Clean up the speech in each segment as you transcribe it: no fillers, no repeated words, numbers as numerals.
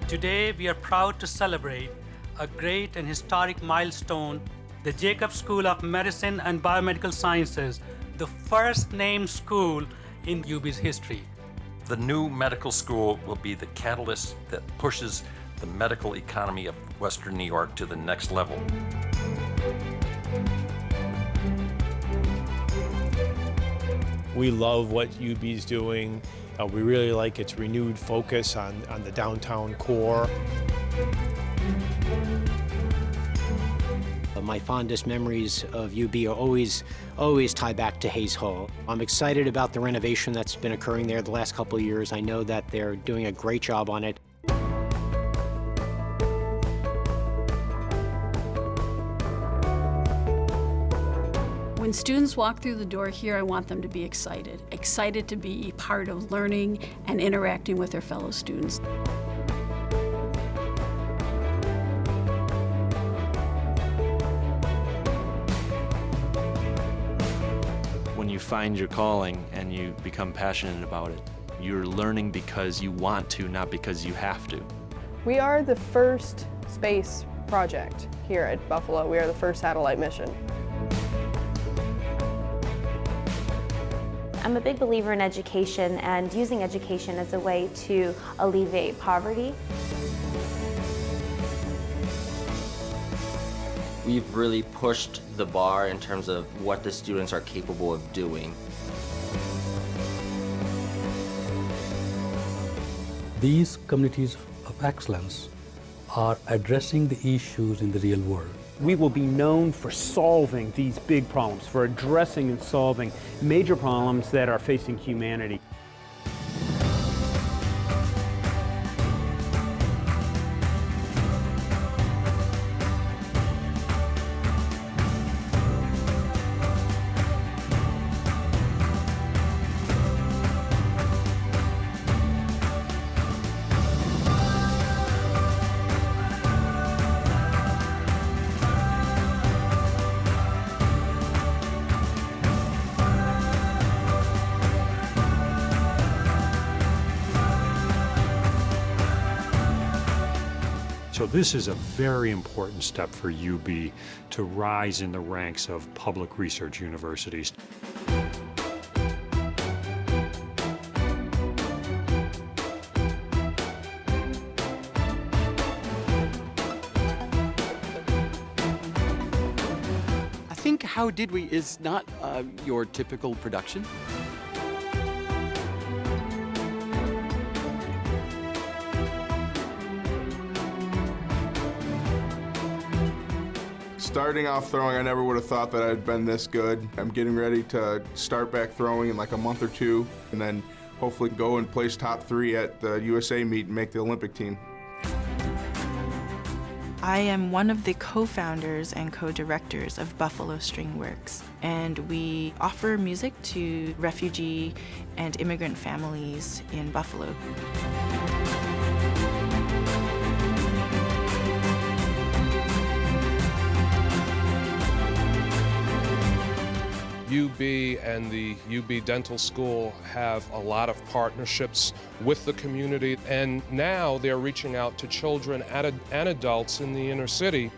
Today, we are proud to celebrate a great and historic milestone, the Jacobs School of Medicine and Biomedical Sciences, the first named school in UB's history. The new medical school will be the catalyst that pushes the medical economy of Western New York to the next level. We love what UB's doing. We really like its renewed focus on the downtown core. My fondest memories of UB are always tie back to Hayes Hall. I'm excited about the renovation that's been occurring there the last couple of years. I know that they're doing a great job on it. When students walk through the door here, I want them to be excited to be part of learning and interacting with their fellow students. When you find your calling and you become passionate about it, you're learning because you want to, not because you have to. We are the first space project here at Buffalo. We are the first satellite mission. I'm a big believer in education and using education as a way to alleviate poverty. We've really pushed the bar in terms of what the students are capable of doing. These communities of excellence are addressing the issues in the real world. We will be known for solving these big problems, for addressing and solving major problems that are facing humanity. So this is a very important step for UB to rise in the ranks of public research universities. I think How Did We is not your typical production. Starting off throwing, I never would have thought that I'd been this good. I'm getting ready to start back throwing in like a month or two, and then hopefully go and place top 3 at the USA meet and make the Olympic team. I am one of the co-founders and co-directors of Buffalo String Works, and we offer music to refugee and immigrant families in Buffalo. UB and the UB Dental School have a lot of partnerships with the community, and now they're reaching out to children and adults in the inner city.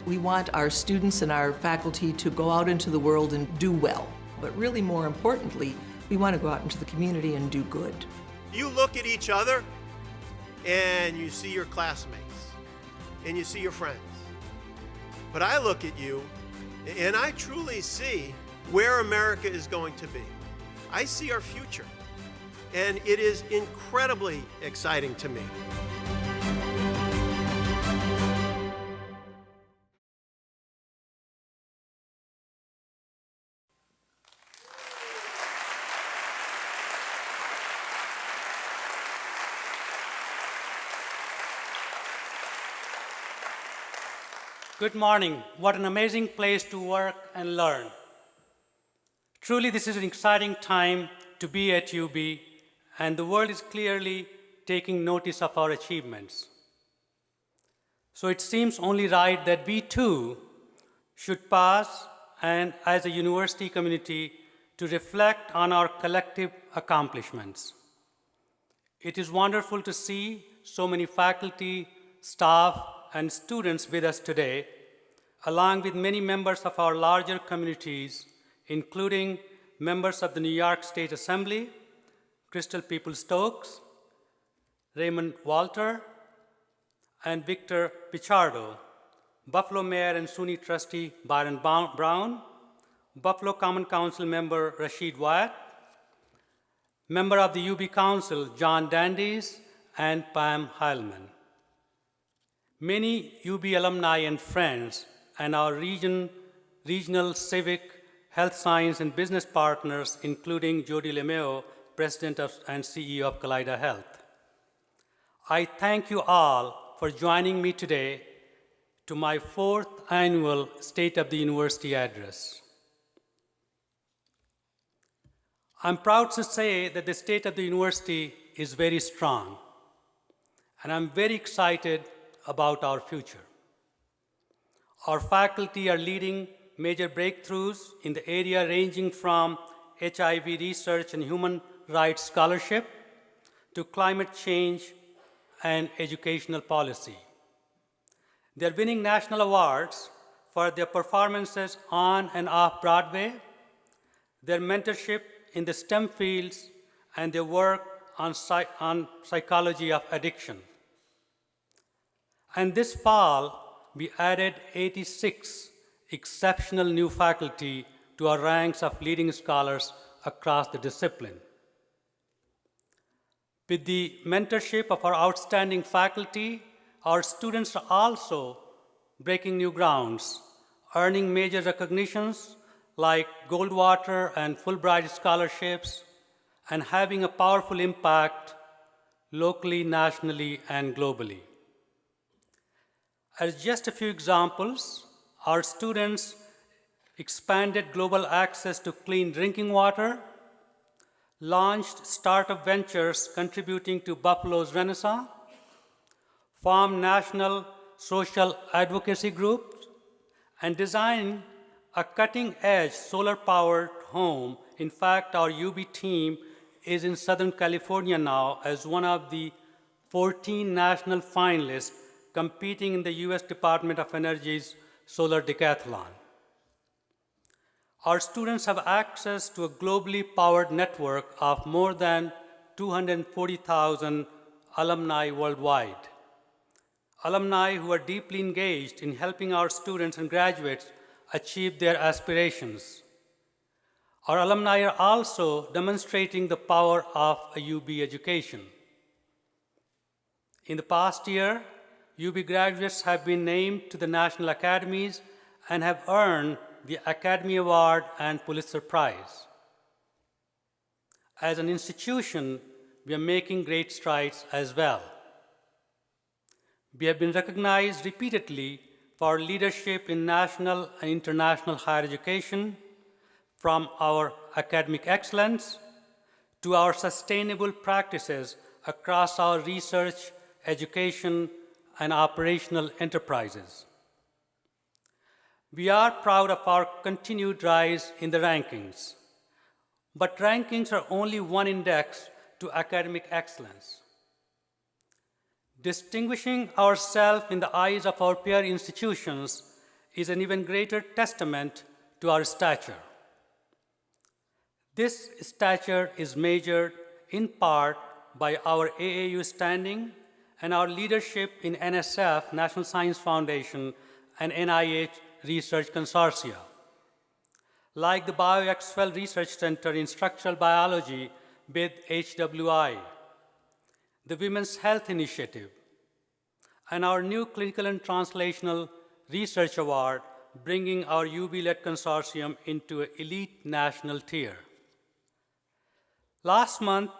We want our students and our faculty to go out into the world and do well, but really more importantly, we want to go out into the community and do good. You look at each other and you see your classmates and you see your friends. But I look at you and I truly see where America is going to be. I see our future, and it is incredibly exciting to me. Good morning. What an amazing place to work and learn. Truly, this is an exciting time to be at UB, and the world is clearly taking notice of our achievements. So it seems only right that we too should pause and, as a university community, to reflect on our collective accomplishments. It is wonderful to see so many faculty, staff, and students with us today, along with many members of our larger communities, including members of the New York State Assembly, Crystal People-Stokes, Raymond Walter, and Victor Pichardo, Buffalo Mayor and SUNY trustee Byron Brown, Buffalo Common Council member Rashid Wyatt, member of the UB Council John Dandies, and Pam Heilman. Many UB alumni and friends and our regional civic, health science, and business partners, including Jody LeMeo, President and CEO of Kaleida Health. I thank you all for joining me today to my 4th annual State of the University address. I'm proud to say that the state of the university is very strong, and I'm very excited about our future. Our faculty are leading major breakthroughs in the area ranging from HIV research and human rights scholarship to climate change and educational policy. They're winning national awards for their performances on and off Broadway, their mentorship in the STEM fields, and their work on psychology of addiction. And this fall, we added 86 exceptional new faculty to our ranks of leading scholars across the discipline. With the mentorship of our outstanding faculty, our students are also breaking new grounds, earning major recognitions like Goldwater and Fulbright scholarships, and having a powerful impact locally, nationally, and globally. As just a few examples, our students expanded global access to clean drinking water, launched startup ventures contributing to Buffalo's renaissance, formed national social advocacy groups, and designed a cutting-edge solar-powered home. In fact, our UB team is in Southern California now as one of the 14 national finalists competing in the US Department of Energy's Solar Decathlon. Our students have access to a globally powered network of more than 240,000 alumni worldwide. Alumni who are deeply engaged in helping our students and graduates achieve their aspirations. Our alumni are also demonstrating the power of a UB education. In the past year, UB graduates have been named to the National Academies and have earned the Academy Award and Pulitzer Prize. As an institution, we are making great strides as well. We have been recognized repeatedly for our leadership in national and international higher education, from our academic excellence to our sustainable practices across our research, education, and operational enterprises. We are proud of our continued rise in the rankings, but rankings are only one index to academic excellence. Distinguishing ourselves in the eyes of our peer institutions is an even greater testament to our stature. This stature is measured in part by our AAU standing and our leadership in NSF, National Science Foundation, and NIH Research Consortia, like the BioXFL Research Center in Structural Biology with HWI, the Women's Health Initiative, and our new Clinical and Translational Research Award, bringing our UB-led consortium into an elite national tier. Last month,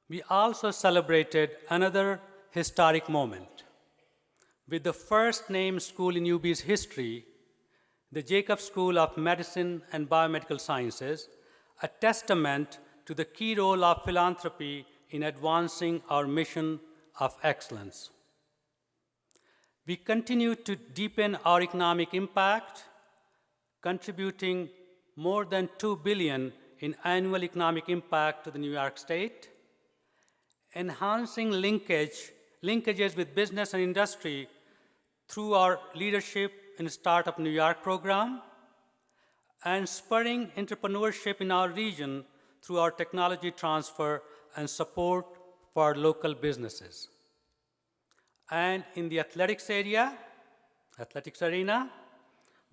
we also celebrated another historic moment. With the first named school in UB's history, the Jacobs School of Medicine and Biomedical Sciences, a testament to the key role of philanthropy in advancing our mission of excellence. We continue to deepen our economic impact, contributing more than $2 billion in annual economic impact to the New York State, enhancing linkage linkages with business and industry through our Leadership in Startup New York program, and spurring entrepreneurship in our region through our technology transfer and support for local businesses. And in the athletics arena,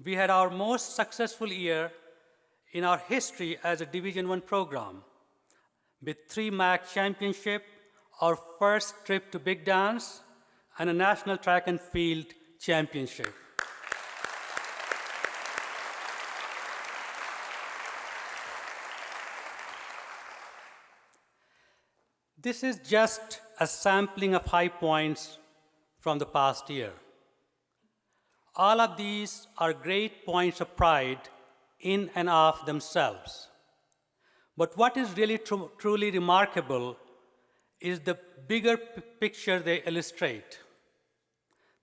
we had our most successful year in our history as a Division I program, with 3 MAC championships, our first trip to Big Dance, and a national track and field championship. This is just a sampling of high points from the past year. All of these are great points of pride in and of themselves. But what is really truly remarkable is the bigger picture they illustrate.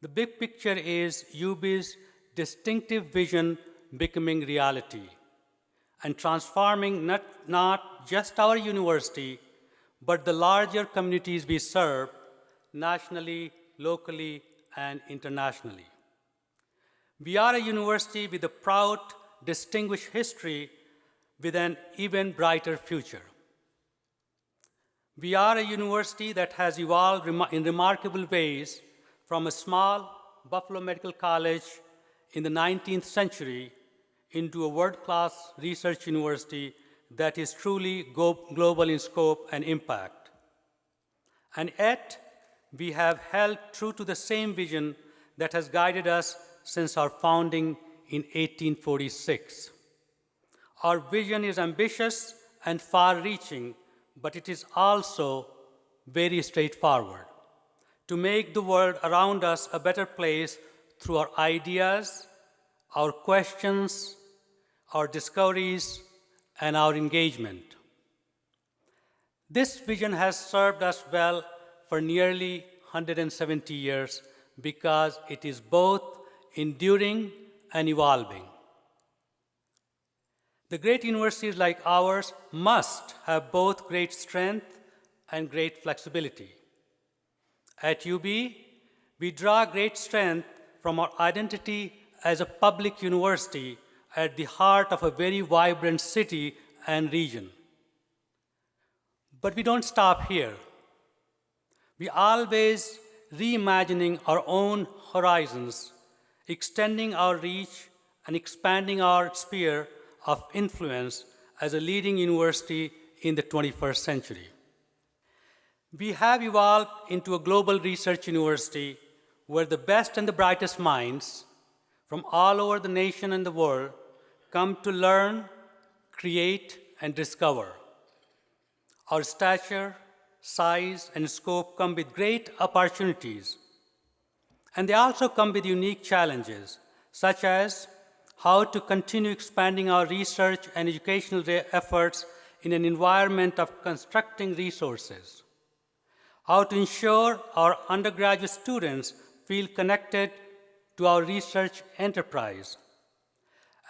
The big picture is UB's distinctive vision becoming reality and transforming not just our university, but the larger communities we serve nationally, locally, and internationally. We are a university with a proud, distinguished history with an even brighter future. We are a university that has evolved in remarkable ways from a small Buffalo Medical College in the 19th century into a world-class research university that is truly global in scope and impact. And yet, we have held true to the same vision that has guided us since our founding in 1846. Our vision is ambitious and far-reaching, but it is also very straightforward: to make the world around us a better place through our ideas, our questions, our discoveries, and our engagement. This vision has served us well for nearly 170 years because it is both enduring and evolving. The great universities like ours must have both great strength and great flexibility. At UB, we draw great strength from our identity as a public university at the heart of a very vibrant city and region. But we don't stop here. We are always reimagining our own horizons, extending our reach and expanding our sphere of influence as a leading university in the 21st century. We have evolved into a global research university where the best and the brightest minds from all over the nation and the world come to learn, create, and discover. Our stature, size, and scope come with great opportunities, and they also come with unique challenges, such as how to continue expanding our research and educational efforts in an environment of constricting resources, how to ensure our undergraduate students feel connected to our research enterprise,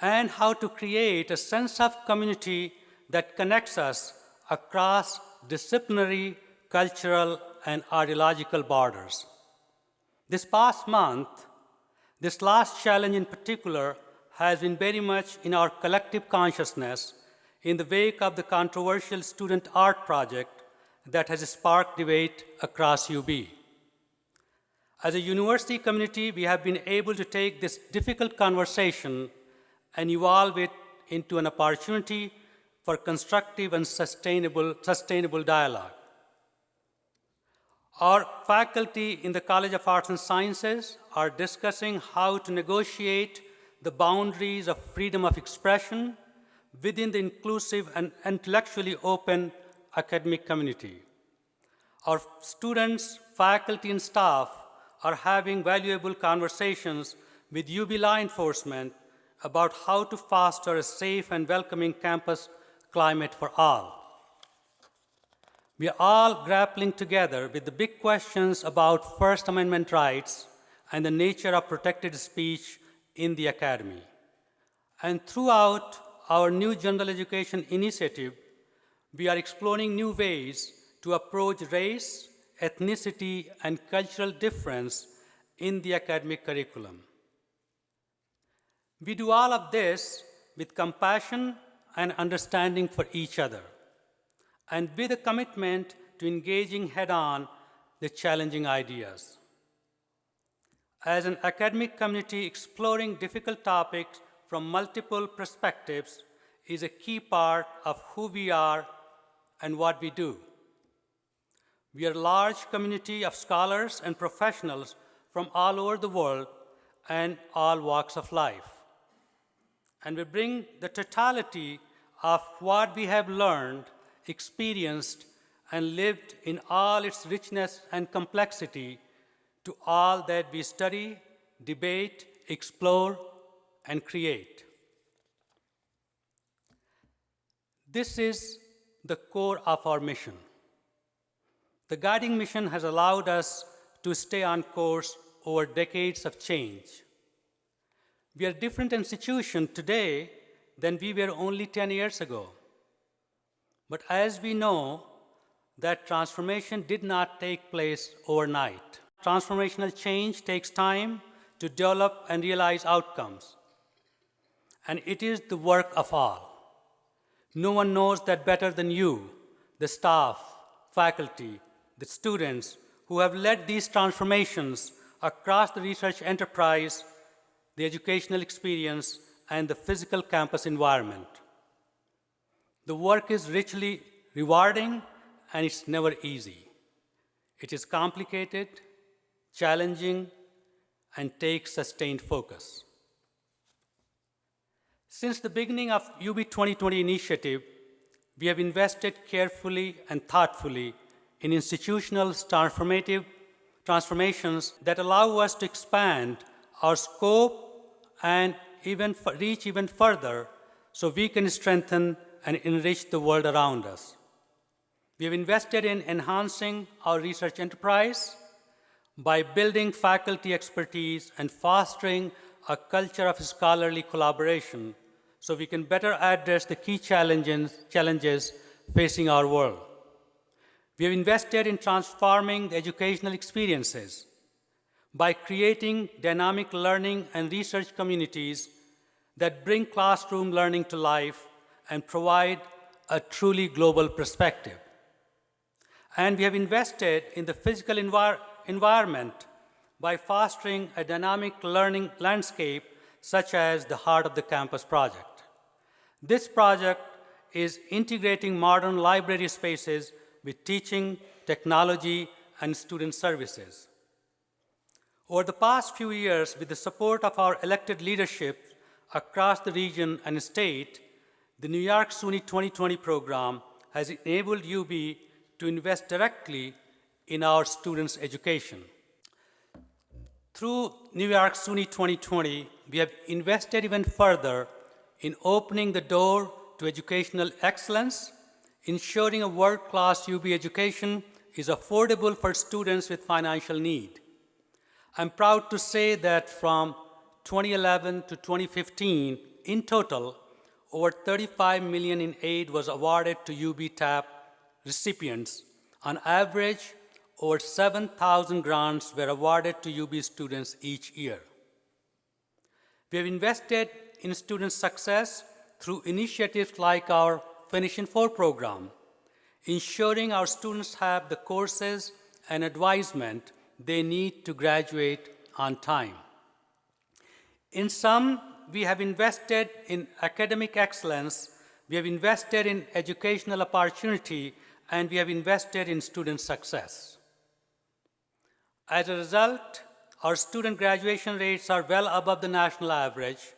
and how to create a sense of community that connects us across disciplinary, cultural, and ideological borders. This past month, this last challenge in particular has been very much in our collective consciousness in the wake of the controversial student art project that has sparked debate across UB. As a university community, we have been able to take this difficult conversation and evolve it into an opportunity for constructive and sustainable dialogue. Our faculty in the College of Arts and Sciences are discussing how to negotiate the boundaries of freedom of expression within the inclusive and intellectually open academic community. Our students, faculty, and staff are having valuable conversations with UB law enforcement about how to foster a safe and welcoming campus climate for all. We are all grappling together with the big questions about First Amendment rights and the nature of protected speech in the academy. And throughout our new general education initiative, we are exploring new ways to approach race, ethnicity, and cultural difference in the academic curriculum. We do all of this with compassion and understanding for each other, and with a commitment to engaging head-on the challenging ideas. As an academic community, exploring difficult topics from multiple perspectives is a key part of who we are and what we do. We are a large community of scholars and professionals from all over the world and all walks of life. And we bring the totality of what we have learned, experienced, and lived in all its richness and complexity to all that we study, debate, explore, and create. This is the core of our mission. The guiding mission has allowed us to stay on course over decades of change. We are a different institution today than we were only 10 years ago. But as we know, that transformation did not take place overnight. Transformational change takes time to develop and realize outcomes. And it is the work of all. No one knows that better than you, the staff, faculty, the students who have led these transformations across the research enterprise, the educational experience, and the physical campus environment. The work is richly rewarding, and it's never easy. It is complicated, challenging, and takes sustained focus. Since the beginning of UB 2020 initiative, we have invested carefully and thoughtfully in institutional transformations that allow us to expand our scope and reach even further so we can strengthen and enrich the world around us. We have invested in enhancing our research enterprise by building faculty expertise and fostering a culture of scholarly collaboration so we can better address the key challenges facing our world. We have invested in transforming the educational experiences by creating dynamic learning and research communities that bring classroom learning to life and provide a truly global perspective. And we have invested in the physical environment by fostering a dynamic learning landscape such as the Heart of the Campus project. This project is integrating modern library spaces with teaching, technology, and student services. Over the past few years, with the support of our elected leadership across the region and state, the New York SUNY 2020 program has enabled UB to invest directly in our students' education. Through New York SUNY 2020, we have invested even further in opening the door to educational excellence, ensuring a world-class UB education is affordable for students with financial need. I'm proud to say that from 2011 to 2015, in total, over $35 million in aid was awarded to UB TAP recipients. On average, over 7,000 grants were awarded to UB students each year. We have invested in student success through initiatives like our Finish in 4 program, ensuring our students have the courses and advisement they need to graduate on time. In sum, we have invested in academic excellence, we have invested in educational opportunity, and we have invested in student success. As a result, our student graduation rates are well above the national average,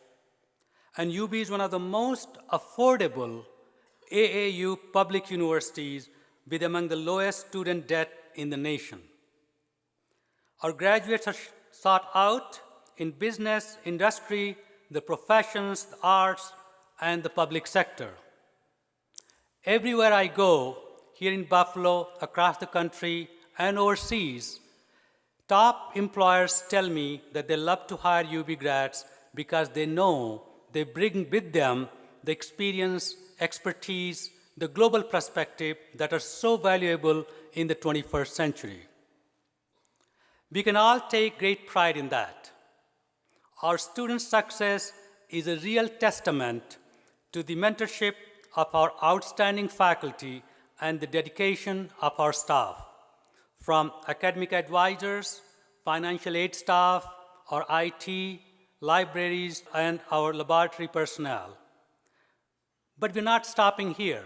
and UB is one of the most affordable AAU public universities with among the lowest student debt in the nation. Our graduates are sought out in business, industry, the professions, the arts, and the public sector. Everywhere I go, here in Buffalo, across the country, and overseas, top employers tell me that they love to hire UB grads because they know they bring with them the experience, expertise, the global perspective that are so valuable in the 21st century. We can all take great pride in that. Our students' success is a real testament to the mentorship of our outstanding faculty and the dedication of our staff, from academic advisors, financial aid staff, our IT, libraries, and our laboratory personnel. But we're not stopping here.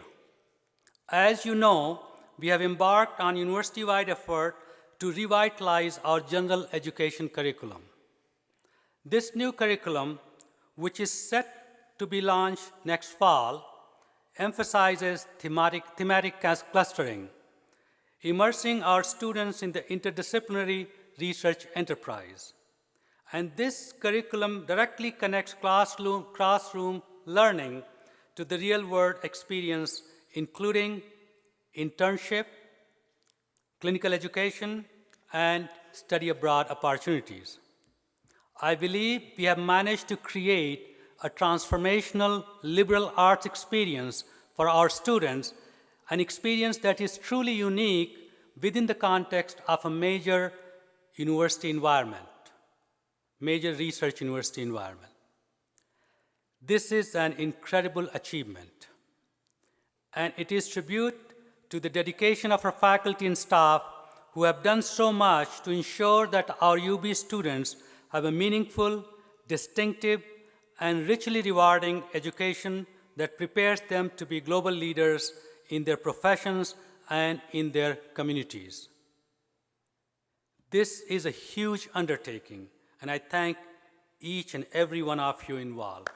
As you know, we have embarked on university-wide effort to revitalize our general education curriculum. This new curriculum, which is set to be launched next fall, emphasizes thematic clustering, immersing our students in the interdisciplinary research enterprise. And this curriculum directly connects classroom learning to the real-world experience, including internship, clinical education, and study abroad opportunities. I believe we have managed to create a transformational liberal arts experience for our students, an experience that is truly unique within the context of a major university environment, major research university environment. This is an incredible achievement, and it is tribute to the dedication of our faculty and staff who have done so much to ensure that our UB students have a meaningful, distinctive, and richly rewarding education that prepares them to be global leaders in their professions and in their communities. This is a huge undertaking, and I thank each and every one of you involved.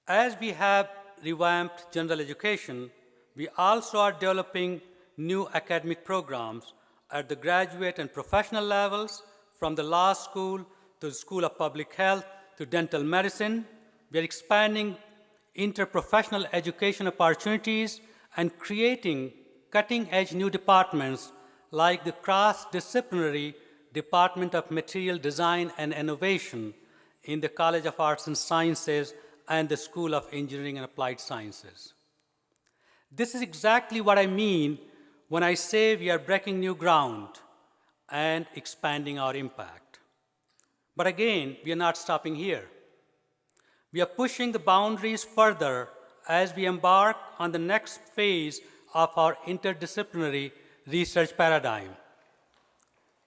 As we have revamped general education, we also are developing new academic programs at the graduate and professional levels, from the law school to the School of Public Health to dental medicine. We are expanding interprofessional education opportunities and creating cutting-edge new departments like the cross-disciplinary Department of Material Design and Innovation in the College of Arts and Sciences and the School of Engineering and Applied Sciences. This is exactly what I mean when I say we are breaking new ground and expanding our impact. But again, we are not stopping here. We are pushing the boundaries further as we embark on the next phase of our interdisciplinary research paradigm.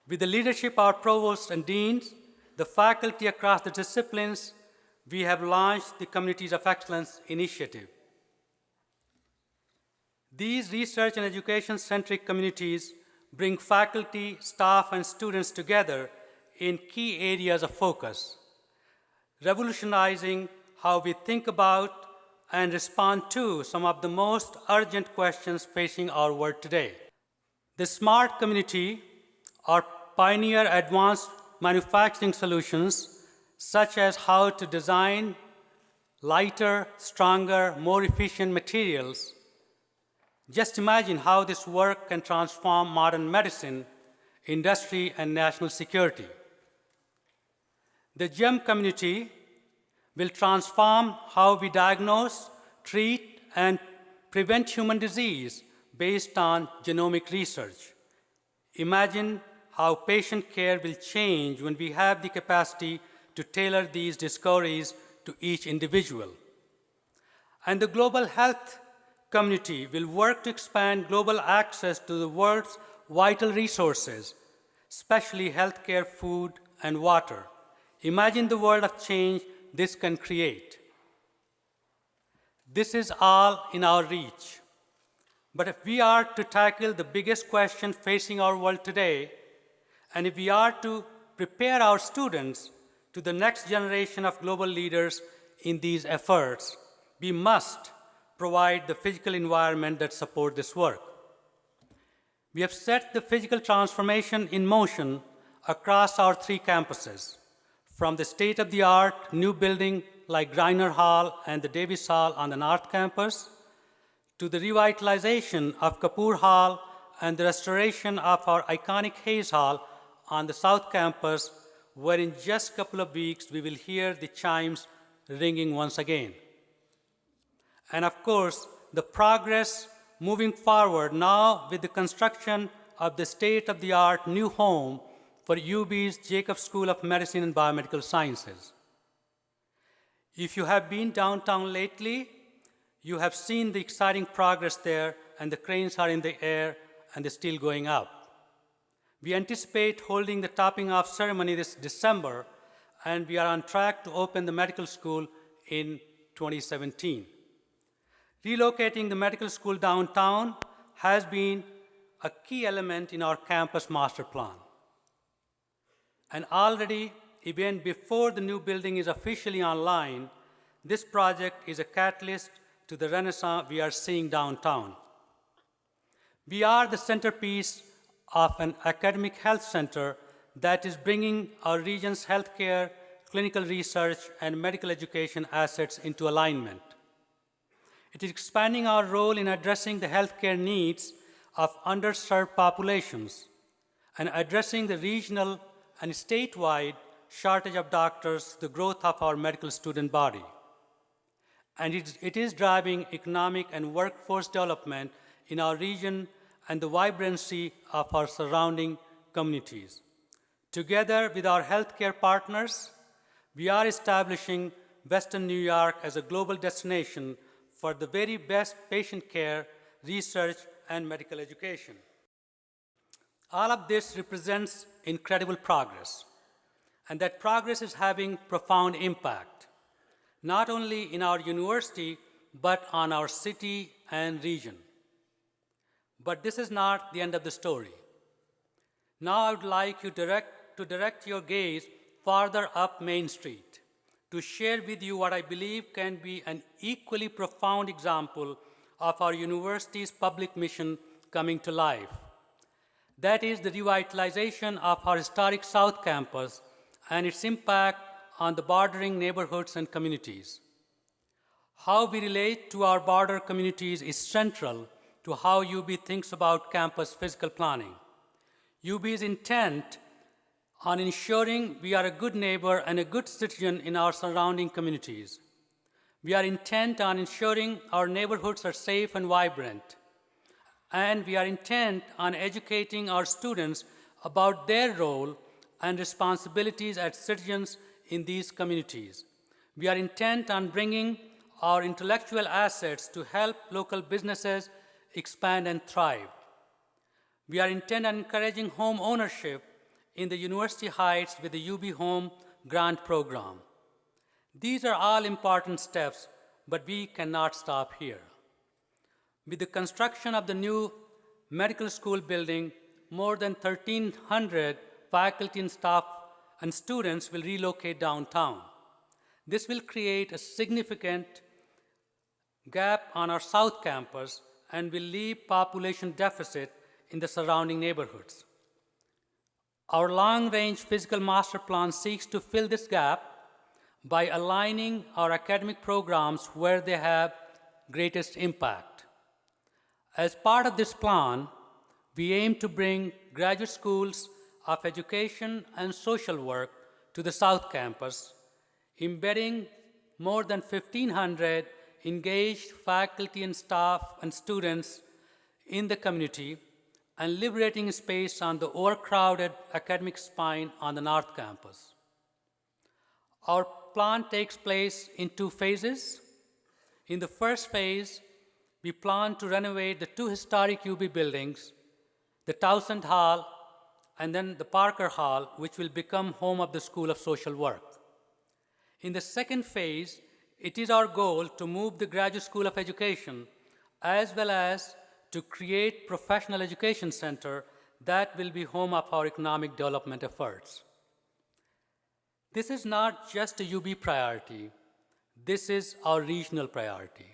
With the leadership of our provosts and deans, the faculty across the disciplines, we have launched the Communities of Excellence initiative. These research and education-centric communities bring faculty, staff, and students together in key areas of focus, revolutionizing how we think about and respond to some of the most urgent questions facing our world today. The SMART community, our pioneer advanced manufacturing solutions, such as how to design lighter, stronger, more efficient materials. Just imagine how this work can transform modern medicine, industry, and national security. The GEM community will transform how we diagnose, treat, and prevent human disease based on genomic research. Imagine how patient care will change when we have the capacity to tailor these discoveries to each individual. And the global health community will work to expand global access to the world's vital resources, especially healthcare, food, and water. Imagine the world of change this can create. This is all in our reach. But if we are to tackle the biggest question facing our world today, and if we are to prepare our students to the next generation of global leaders in these efforts, we must provide the physical environment that supports this work. We have set the physical transformation in motion across our 3 campuses, from the state-of-the-art new building like Greiner Hall and the Davis Hall on the North Campus, to the revitalization of Kapoor Hall and the restoration of our iconic Hayes Hall on the South Campus, where in just a couple of weeks we will hear the chimes ringing once again. And of course, the progress moving forward now with the construction of the state-of-the-art new home for UB's Jacobs School of Medicine and Biomedical Sciences. If you have been downtown lately, you have seen the exciting progress there, and the cranes are in the air and they're still going up. We anticipate holding the topping off ceremony this December, and we are on track to open the medical school in 2017. Relocating the medical school downtown has been a key element in our campus master plan. And already, even before the new building is officially online, this project is a catalyst to the renaissance we are seeing downtown. We are the centerpiece of an academic health center that is bringing our region's healthcare, clinical research, and medical education assets into alignment. It is expanding our role in addressing the healthcare needs of underserved populations and addressing the regional and statewide shortage of doctors, the growth of our medical student body. And it is driving economic and workforce development in our region and the vibrancy of our surrounding communities. Together with our healthcare partners, we are establishing Western New York as a global destination for the very best patient care, research, and medical education. All of this represents incredible progress, and that progress is having profound impact, not only in our university, but on our city and region. But this is not the end of the story. Now I would like you to direct your gaze farther up Main Street to share with you what I believe can be an equally profound example of our university's public mission coming to life. That is the revitalization of our historic South Campus and its impact on the bordering neighborhoods and communities. How we relate to our border communities is central to how UB thinks about campus physical planning. UB is intent on ensuring we are a good neighbor and a good citizen in our surrounding communities. We are intent on ensuring our neighborhoods are safe and vibrant. And we are intent on educating our students about their role and responsibilities as citizens in these communities. We are intent on bringing our intellectual assets to help local businesses expand and thrive. We are intent on encouraging home ownership in the University Heights with the UB Home Grant Program. These are all important steps, but we cannot stop here. With the construction of the new medical school building, more than 1,300 faculty and staff and students will relocate downtown. This will create a significant gap on our South Campus and will leave population deficit in the surrounding neighborhoods. Our long-range physical master plan seeks to fill this gap by aligning our academic programs where they have greatest impact. As part of this plan, we aim to bring graduate schools of education and social work to the South Campus, embedding more than 1,500 engaged faculty and staff and students in the community and liberating space on the overcrowded academic spine on the North Campus. Our plan takes place in 2 phases. In the first phase, we plan to renovate the 2 historic UB buildings, the Townsend Hall and then the Parker Hall, which will become home of the School of Social Work. In the second phase, it is our goal to move the Graduate School of Education as well as to create professional education center that will be home of our economic development efforts. This is not just a UB priority, this is our regional priority.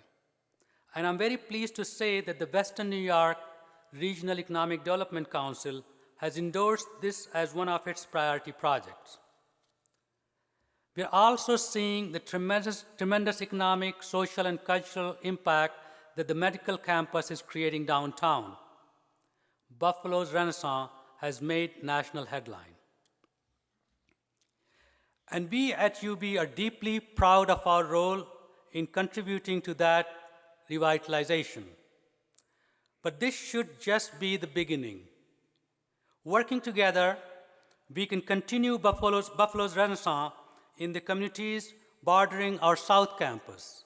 And I'm very pleased to say that the Western New York Regional Economic Development Council has endorsed this as one of its priority projects. We are also seeing the tremendous economic, social, and cultural impact that the medical campus is creating downtown. Buffalo's renaissance has made national headline. And we at UB are deeply proud of our role in contributing to that revitalization. But this should just be the beginning. Working together, we can continue Buffalo's renaissance in the communities bordering our South Campus.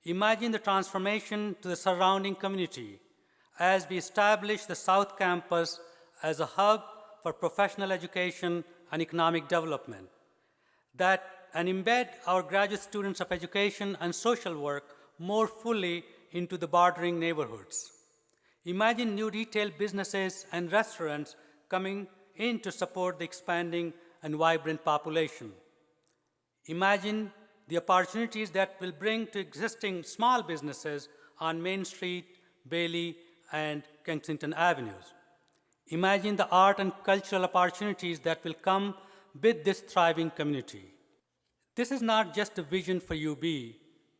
Imagine the transformation to the surrounding community as we establish the South Campus as a hub for professional education and economic development, and embed our graduate students of education and social work more fully into the bordering neighborhoods. Imagine new retail businesses and restaurants coming in to support the expanding and vibrant population. Imagine the opportunities that will bring to existing small businesses on Main Street, Bailey, and Kensington Avenues. Imagine the art and cultural opportunities that will come with this thriving community. This is not just a vision for UB,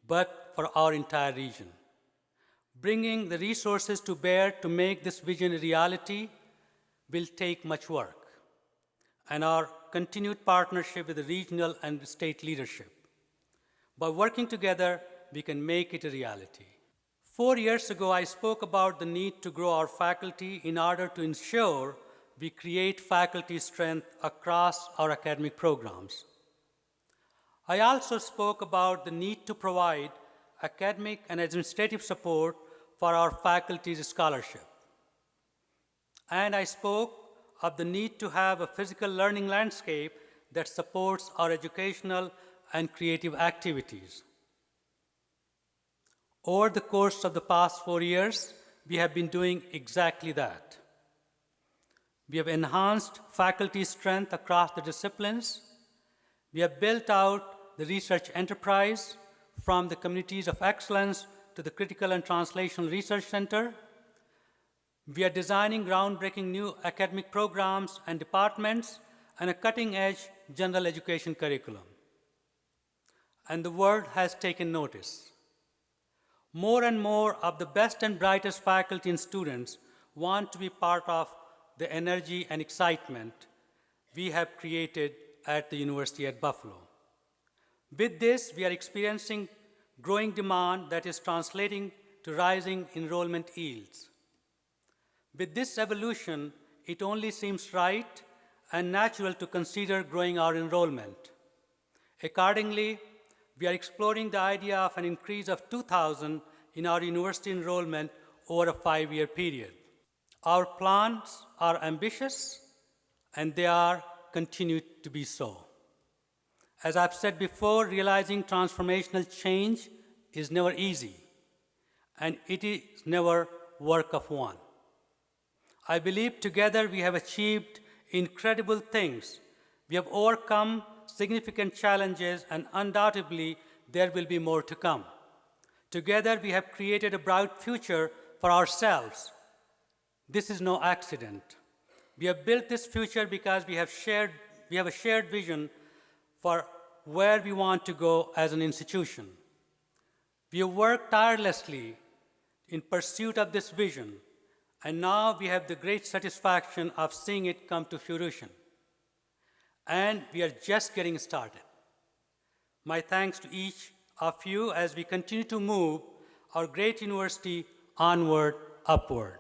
but for our entire region. Bringing the resources to bear to make this vision a reality will take much work, and our continued partnership with the regional and state leadership. By working together, we can make it a reality. 4 years ago, I spoke about the need to grow our faculty in order to ensure we create faculty strength across our academic programs. I also spoke about the need to provide academic and administrative support for our faculty's scholarship. And I spoke of the need to have a physical learning landscape that supports our educational and creative activities. Over the course of the past 4 years, we have been doing exactly that. We have enhanced faculty strength across the disciplines. We have built out the research enterprise from the communities of excellence to the Critical and Translational Research Center. We are designing groundbreaking new academic programs and departments and a cutting-edge general education curriculum. And the world has taken notice. More and more of the best and brightest faculty and students want to be part of the energy and excitement we have created at the University at Buffalo. With this, we are experiencing growing demand that is translating to rising enrollment yields. With this evolution, it only seems right and natural to consider growing our enrollment. Accordingly, we are exploring the idea of an increase of 2,000 in our university enrollment over a 5-year period. Our plans are ambitious, and they are continued to be so. As I've said before, realizing transformational change is never easy, and it is never work of one. I believe together we have achieved incredible things. We have overcome significant challenges, and undoubtedly there will be more to come. Together we have created a bright future for ourselves. This is no accident. We have built this future because we have a shared vision for where we want to go as an institution. We have worked tirelessly in pursuit of this vision, and now we have the great satisfaction of seeing it come to fruition. And we are just getting started. My thanks to each of you as we continue to move our great university onward, upward.